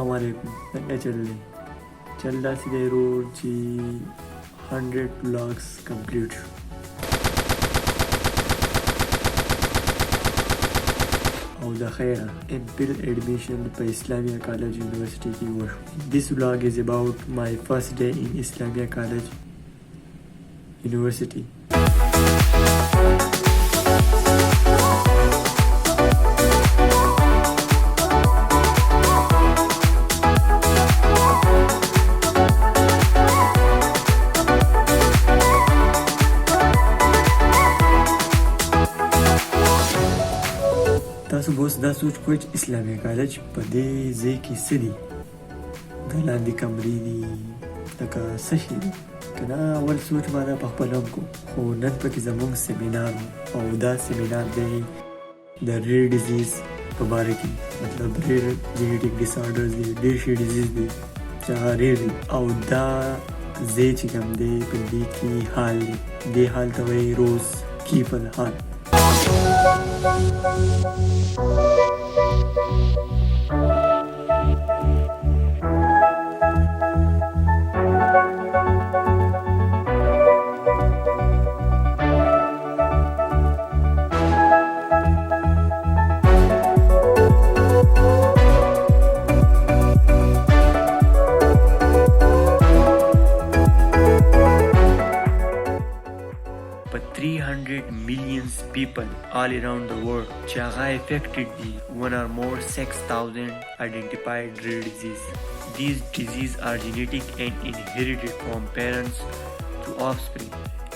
Assalamualaikum. Chal dasi de road chi 100 vlogs complete. The khair Mphil admission by Islamia College University ki war. This vlog is about my first day in Islamia College University. تاسو بوس دا سوچ کوئ چې اسلامي کالج په دې ځای کې څه دي، د لاندې کمرې دي لکه څه شي دي که نه. اول سوچ ما دا په خپل هم کو، خو نن پکې زموږ سیمینار او دا سیمینار دی د ریئر ډیزیز په باره کې، مطلب ریئر جینیټیک ډیسارډرز دي، ډېر شي ډیزیز دي چې هغه ریئر دي، او دا ځای چې کوم دی په دې کې حال دی، دې حال ته وایي روز کیپل حال. But 300 million people all around the world chaga affected the one or more 6,000 identified rare disease. These diseases are genetic and inherited from parents to offspring.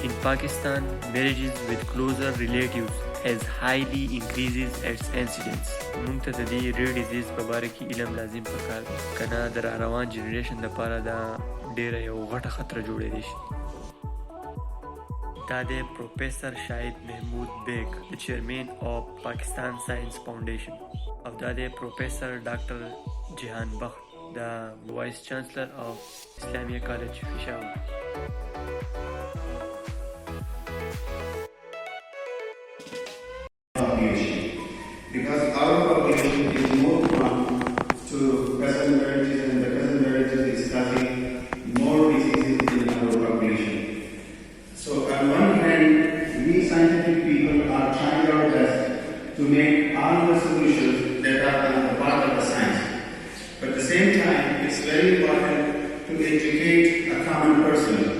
In Pakistan, marriages with closer relatives has highly increases its incidence. مونږ ته د دې rare disease په باره کې علم لازم پکار دی، کنه د روان جنریشن لپاره دا ډیره یو غټه خطر جوړېدی شي. دا دی پروفیسر شاهد محمود بیگ، the chairman of Pakistan Science Foundation. او دا دی پروفیسر ډاکټر جهان bakht, the vice chancellor of Islamia College Peshawar. Because our population is more prone to present marriages, and the present marriages is causing more diseases in our population. So on one hand, we scientific people are trying our best to make all the solutions that are on the part of the science. But at the same time, it's very important to educate a common